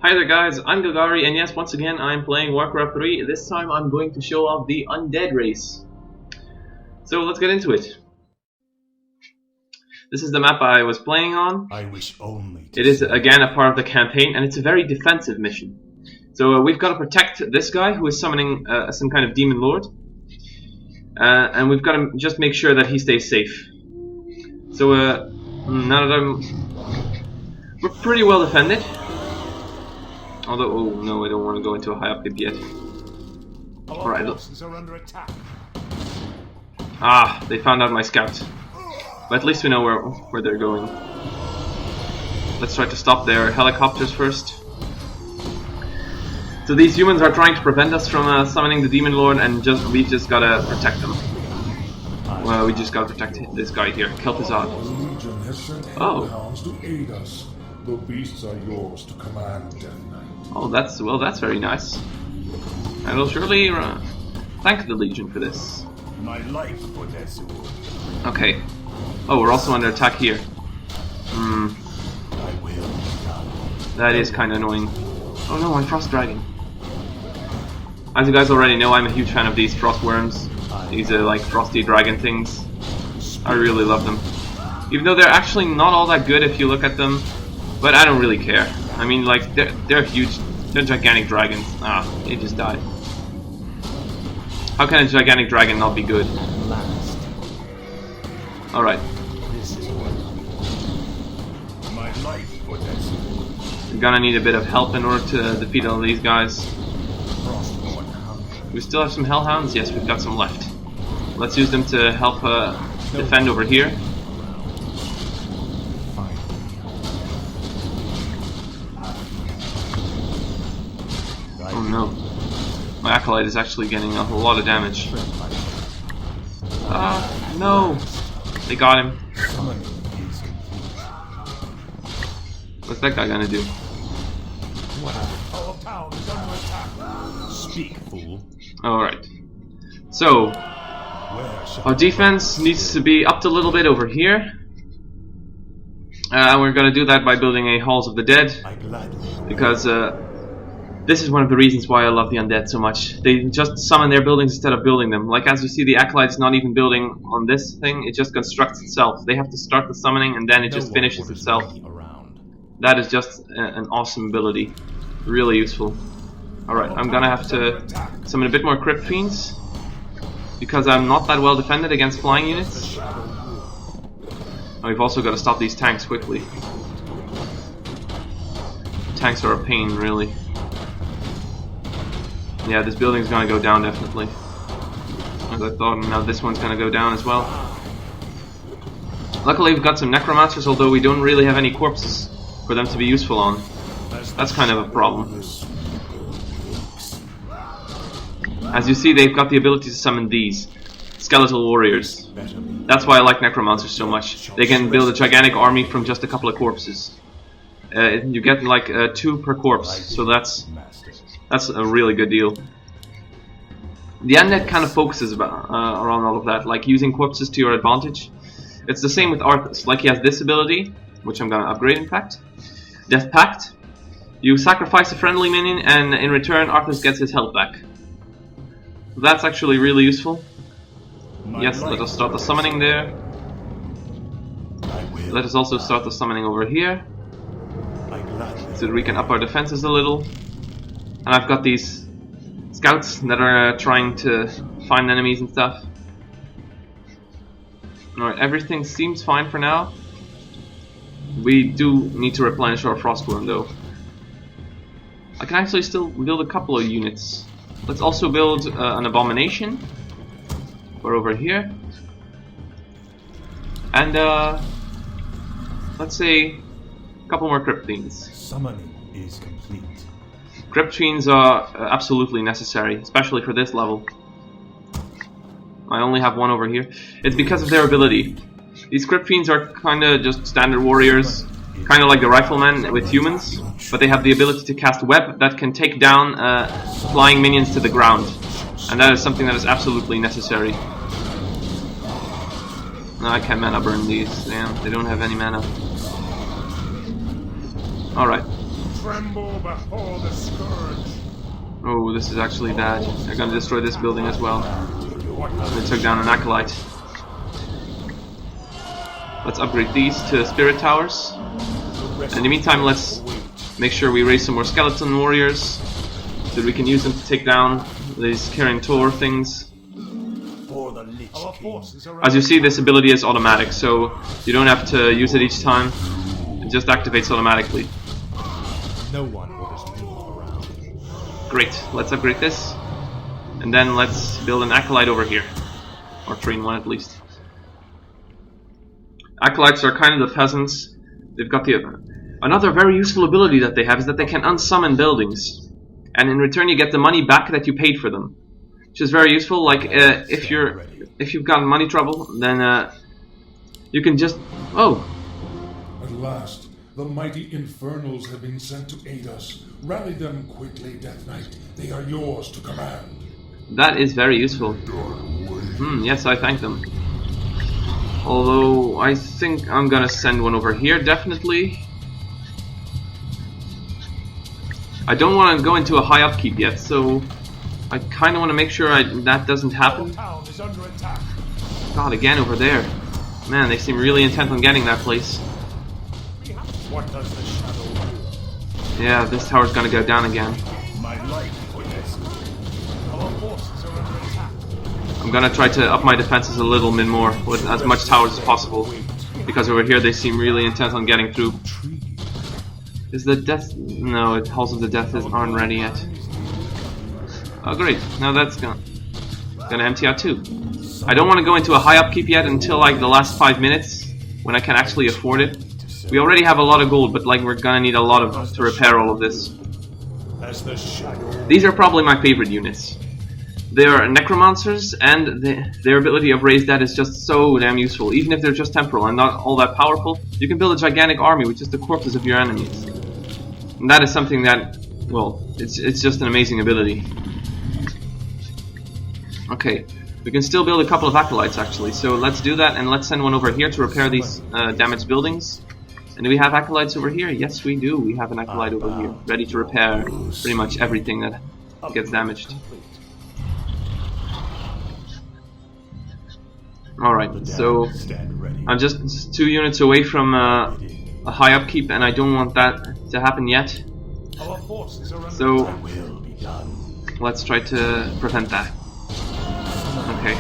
Hi there guys, I'm Gilgari, and yes, once again I'm playing Warcraft 3. This time I'm going to show off the Undead race. So let's get into it. This is the map I was playing on. I wish only it is again a part of the campaign, and it's a very defensive mission. So we've got to protect this guy who is summoning some kind of demon lord. And we've got to just make sure that he stays safe. So now that we're pretty well defended. Although, oh no, I don't want to go into a high upkeep yet. Alright, look. Ah, they found out my scout. But at least we know where they're going. Let's try to stop their helicopters first. So these humans are trying to prevent us from summoning the demon lord, and we just gotta protect them. Well, we just gotta protect this guy here, Kel'Thuzad. Oh. To aid us. The beasts are yours to command, Death Knight. Oh, that's very nice. I will surely thank the Legion for this. my life for this. Okay. Oh, we're also under attack here. That is kind of annoying. Oh no, I'm Frost Dragon. As you guys already know, I'm a huge fan of these frost worms. These are like frosty dragon things. I really love them. Even though they're actually not all that good if you look at them. But I don't really care. I mean, like, they're huge. They're gigantic dragons. Ah, they just died. How can a gigantic dragon not be good? Alright. We're gonna need a bit of help in order to defeat all these guys. We still have some hellhounds? Yes, we've got some left. Let's use them to help defend over here. Oh no. My acolyte is actually getting a whole lot of damage. No! They got him. What's that guy gonna do? Speak, fool. Alright. So, our defense needs to be upped a little bit over here. We're gonna do that by building a Halls of the Dead. Because, this is one of the reasons why I love the Undead so much. They just summon their buildings instead of building them. Like, as you see, the Acolyte's not even building on this thing, it just constructs itself. They have to start the summoning and then it just finishes itself. That is just an awesome ability. Really useful. Alright, I'm gonna have to summon a bit more Crypt Fiends. Because I'm not that well defended against flying units. And we've also got to stop these tanks quickly. Tanks are a pain, really. Yeah, this building's gonna go down definitely. As I thought, and now this one's gonna go down as well. Luckily we've got some necromancers, although we don't really have any corpses for them to be useful on. That's kind of a problem. As you see, they've got the ability to summon these skeletal warriors. That's why I like necromancers so much. They can build a gigantic army from just a couple of corpses. You get like 2 per corpse, so that's a really good deal. The Undead kind of focuses around all of that, like using corpses to your advantage. It's the same with Arthas. Like, he has this ability, which I'm gonna upgrade in fact. Death Pact. You sacrifice a friendly minion, and in return Arthas gets his health back. That's actually really useful. Yes, let us start the summoning there. Let us also start the summoning over here, so that we can up our defenses a little. And I've got these scouts that are trying to find enemies and stuff. Alright, everything seems fine for now. We do need to replenish our Frostworm though. I can actually still build a couple of units. Let's also build an Abomination for over here. And let's say a couple more Crypt Fiends. Summoning is complete. Crypt Fiends are absolutely necessary, especially for this level. I only have one over here. It's because of their ability. These Crypt Fiends are kinda just standard warriors, kinda like the Riflemen with humans, but they have the ability to cast web that can take down flying minions to the ground. And that is something that is absolutely necessary. No, I can't mana burn these. Damn, they don't have any mana. Alright. tremble before the scourge. Oh, this is actually bad. They're gonna destroy this building as well. They took down an acolyte. Let's upgrade these to spirit towers. In the meantime, let's make sure we raise some more skeleton warriors so that we can use them to take down these carrying Tor things. As you see, this ability is automatic, so you don't have to use it each time. It just activates automatically. No one orders me around. Great, let's upgrade this. And then let's build an acolyte over here. Or train one at least. Acolytes are kind of the peasants. They've got another very useful ability that they have is that they can unsummon buildings. And in return you get the money back that you paid for them. Which is very useful. Like if you've got money trouble, then you can just At last, the mighty infernals have been sent to aid us. Rally them quickly, Death Knight. They are yours to command. That is very useful. Yes, I thank them. Although I think I'm gonna send one over here, definitely. I don't want to go into a high upkeep yet, so I kind of want to make sure that doesn't happen. God, again over there. Man, they seem really intent on getting that place. What does the shadow do? Yeah, this tower's gonna go down again. My life for this. Our forces are under attack. I'm gonna try to up my defenses a little bit more with as much towers as possible. Because over here they seem really intent on getting through. Is the death... No, Halls of the Death aren't ready yet. Oh great, now that's gonna empty out too. I don't want to go into a high upkeep yet until like the last 5 minutes, when I can actually afford it. We already have a lot of gold, but like we're gonna need a lot of to repair all of this. These are probably my favorite units. They are necromancers, and their ability of raise dead is just so damn useful. Even if they're just temporal and not all that powerful, you can build a gigantic army with just the corpses of your enemies. And that is something that, well, it's just an amazing ability. Okay, we can still build a couple of acolytes actually, so let's do that, and let's send one over here to repair these damaged buildings. And do we have acolytes over here? Yes, we do. We have an acolyte over here, ready to repair pretty much everything that gets damaged. Alright, so I'm just 2 units away from a high upkeep, and I don't want that to happen yet. So let's try to prevent that. Okay.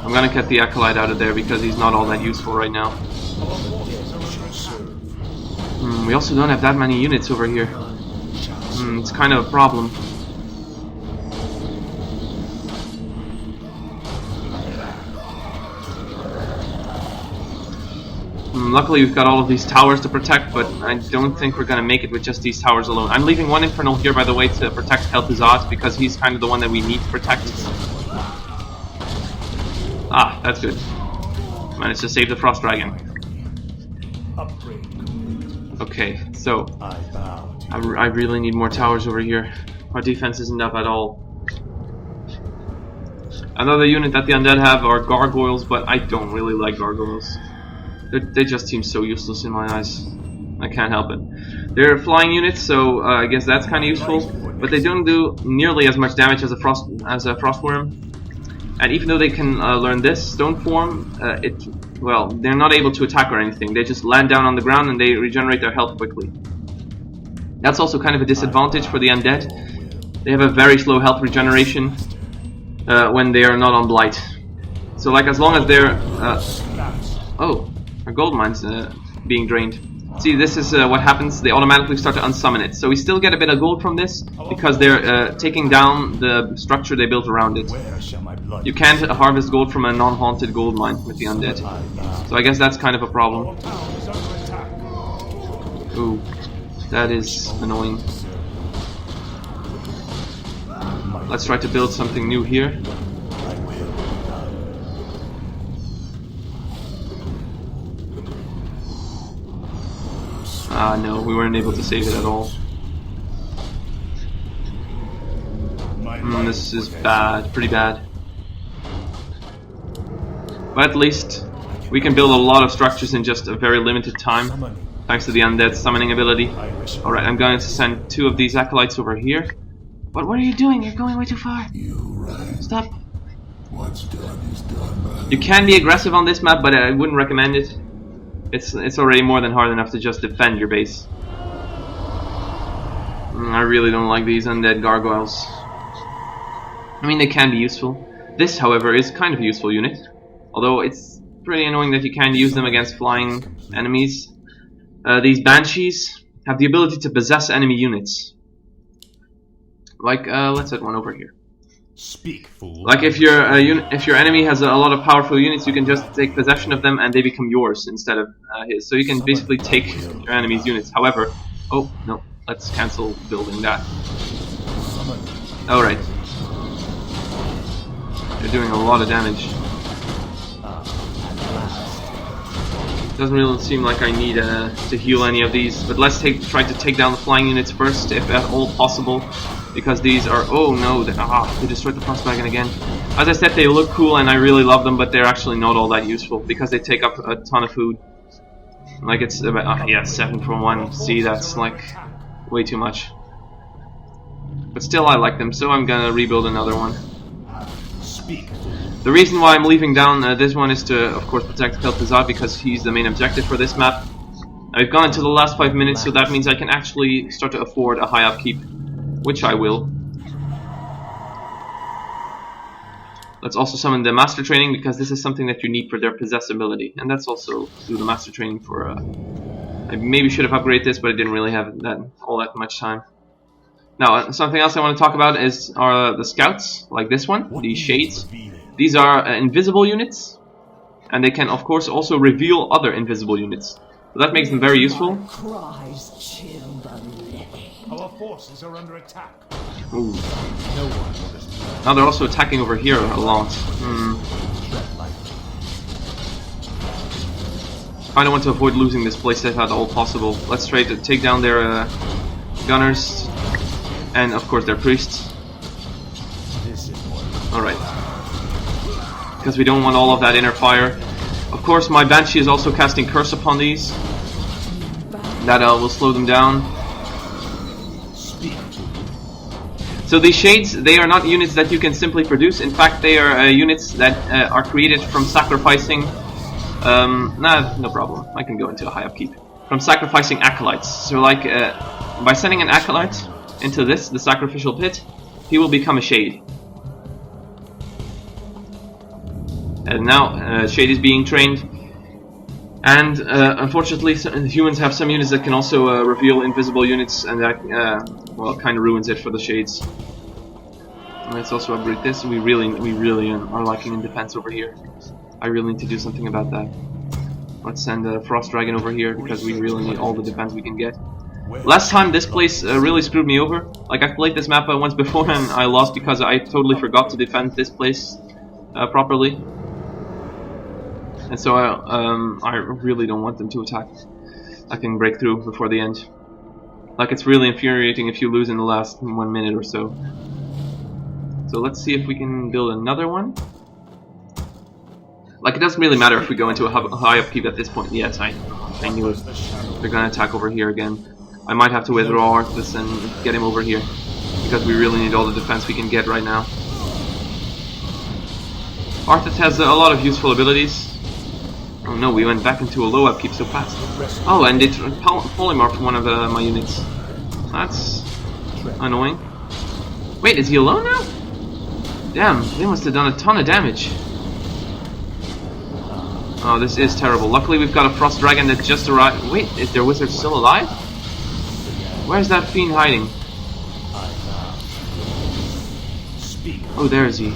I'm gonna get the acolyte out of there because he's not all that useful right now. We also don't have that many units over here. It's kind of a problem. Luckily we've got all of these towers to protect, but I don't think we're gonna make it with just these towers alone. I'm leaving one Infernal here, by the way, to protect Kel'Thuzad, because he's kind of the one that we need to protect. Ah, that's good. Managed to save the Frost Dragon. Okay, so I really need more towers over here. Our defense isn't up at all. Another unit that the Undead have are Gargoyles, but I don't really like Gargoyles. They just seem so useless in my eyes. I can't help it. They're flying units, so I guess that's kind of useful, but they don't do nearly as much damage as a Frostworm. And even though they can learn this stone form, well, they're not able to attack or anything. They just land down on the ground and they regenerate their health quickly. That's also kind of a disadvantage for the Undead. They have a very slow health regeneration when they are not on Blight. So like as long as they're... oh, our gold mine's being drained. See, this is what happens. They automatically start to unsummon it. So we still get a bit of gold from this because they're taking down the structure they built around it. You can't harvest gold from a non-haunted gold mine with the Undead. So I guess that's kind of a problem. Ooh, that is annoying. Let's try to build something new here. Ah, no, we weren't able to save it at all. This is bad, pretty bad. But at least we can build a lot of structures in just a very limited time, thanks to the Undead summoning ability. Alright, I'm going to send 2 of these acolytes over here. What are you doing? You're going way too far. Stop. What's done is done. You can be aggressive on this map, but I wouldn't recommend it. It's already more than hard enough to just defend your base. I really don't like these undead gargoyles. I mean, they can be useful. This, however, is kind of a useful unit. Although it's pretty annoying that you can't use them against flying enemies. These banshees have the ability to possess enemy units. Like, let's set one over here. Speak, fool. Like if your enemy has a lot of powerful units, you can just take possession of them and they become yours instead of his. So you can basically take your enemy's units. However, oh no, let's cancel building that. Alright. They're doing a lot of damage. Doesn't really seem like I need to heal any of these, but let's try to take down the flying units first, if at all possible. Because these are, oh no, they destroyed the frost dragon again. As I said, they look cool and I really love them, but they're actually not all that useful because they take up a ton of food. Like it's about, yeah, 7 for 1. See, that's like way too much. But still, I like them, so I'm gonna rebuild another one. The reason why I'm leaving down this one is to, of course, protect Kel'Thuzad because he's the main objective for this map. I've gone into the last 5 minutes, so that means I can actually start to afford a high upkeep. Which I will. Let's also summon the Master Training because this is something that you need for their possess ability. And that's also do the Master Training for I maybe should have upgraded this, but I didn't really have all that much time. Now, something else I want to talk about is the scouts, like this one, these shades. These are invisible units, and they can of course also reveal other invisible units. So that makes them very useful. Our forces are under attack. Ooh. Now they're also attacking over here a lot. I don't want to avoid losing this place if at all possible. Let's try to take down their gunners and of course their priests. Alright. Because we don't want all of that inner fire. Of course my Banshee is also casting Curse upon these. That will slow them down. So these shades, they are not units that you can simply produce. In fact, they are units that are created from sacrificing... no problem. I can go into a high upkeep. From sacrificing acolytes. So like, by sending an acolyte into this, the sacrificial pit, he will become a shade. And now, shade is being trained. And unfortunately, humans have some units that can also reveal invisible units, and that, well, kind of ruins it for the shades. Let's also upgrade this. We really are lacking in defense over here. I really need to do something about that. Let's send a frost dragon over here because we really need all the defense we can get. Last time this place really screwed me over. Like I've played this map once before and I lost because I totally forgot to defend this place properly. And so I really don't want them to attack. I can break through before the end. Like it's really infuriating if you lose in the last 1 minute or so. So let's see if we can build another one. Like it doesn't really matter if we go into a high upkeep at this point. Yes, I knew it. They're gonna attack over here again. I might have to withdraw Arthas and get him over here because we really need all the defense we can get right now. Arthas has a lot of useful abilities. Oh no, we went back into a low upkeep so fast. Oh, and it polymorphed one of my units. That's annoying. Wait, is he alone now? Damn, they must have done a ton of damage. Oh, this is terrible. Luckily we've got a frost dragon that just arrived. Wait, is their wizard still alive? Where's that fiend hiding? Oh, there is he.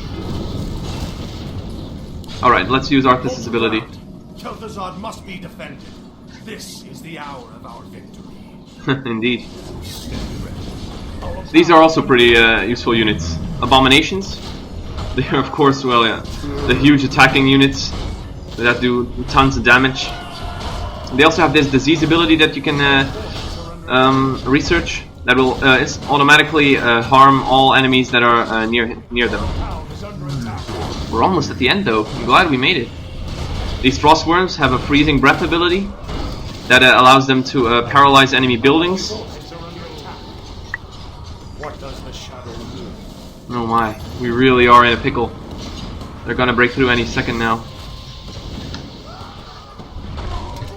Alright, let's use Arthas' ability. Kel'Thuzad must be defended. This is the hour of our victory. Indeed. These are also pretty useful units. Abominations. They are, of course, well, yeah, the huge attacking units that do tons of damage. They also have this disease ability that you can research that will automatically harm all enemies that are near them. We're almost at the end, though. I'm glad we made it. These frost worms have a freezing breath ability that allows them to paralyze enemy buildings. What does the shadow do? Oh my, we really are in a pickle. They're gonna break through any second now.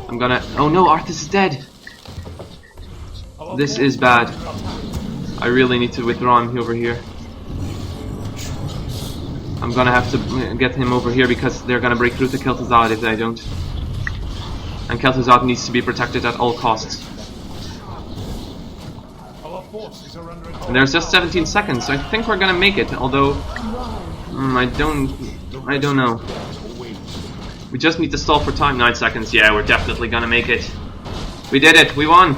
I'm gonna... Oh no, Arthas is dead! This is bad. I really need to withdraw him over here. I'm gonna have to get him over here because they're gonna break through to Kel'Thuzad if I don't. And Kel'Thuzad needs to be protected at all costs. Our forces are under attack. And there's just 17 seconds, so I think we're gonna make it, although... I don't know. We just need to stall for time. 9 seconds, yeah, we're definitely gonna make it. We did it, we won!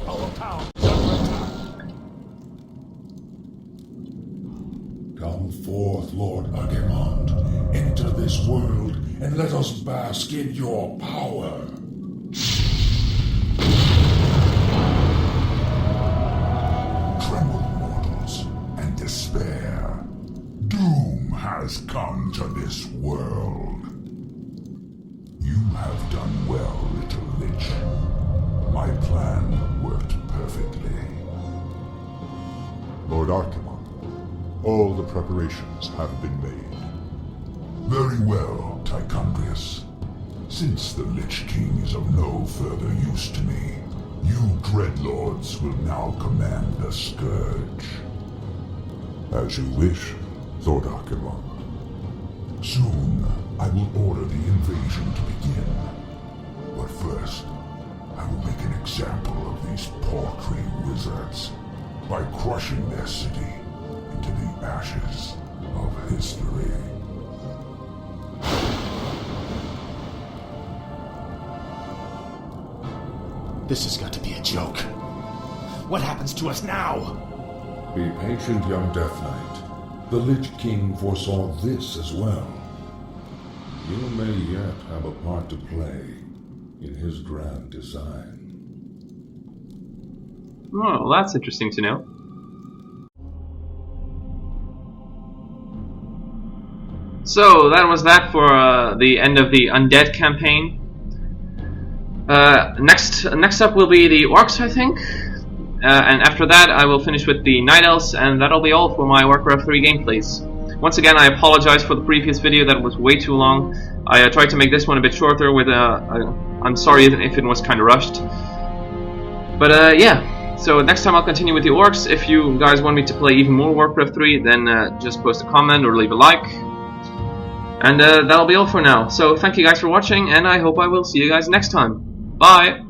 Our town is under attack. Come forth, Lord Agamond. Enter this world and let us bask in your power. Tremble, mortals, and despair. Doom has come to this world. You have done well, little lich. My plan worked perfectly. Lord Archimon, all the preparations have been made. Very well, Tichondrius. Since the Lich King is of no further use to me, you Dreadlords will now command the Scourge. As you wish, Lord Archimon. Soon, I will order the invasion to begin. But first, I will make an example of these paltry wizards by crushing their city into the ashes of history. This has got to be a joke. What happens to us now? Be patient, young Death Knight. The Lich King foresaw this as well. You may yet have a part to play in his grand design. Oh, well, that's interesting to know. So, that was that for the end of the Undead campaign. Next up will be the Orcs, I think. And after that, I will finish with the Night Elves, and that'll be all for my Warcraft 3 gameplays. Once again, I apologize for the previous video that was way too long. I tried to make this one a bit shorter with I'm sorry if it was kind of rushed. But yeah, so next time I'll continue with the Orcs. If you guys want me to play even more Warcraft 3, then just post a comment or leave a like. And that'll be all for now. So thank you guys for watching, and I hope I will see you guys next time. Bye!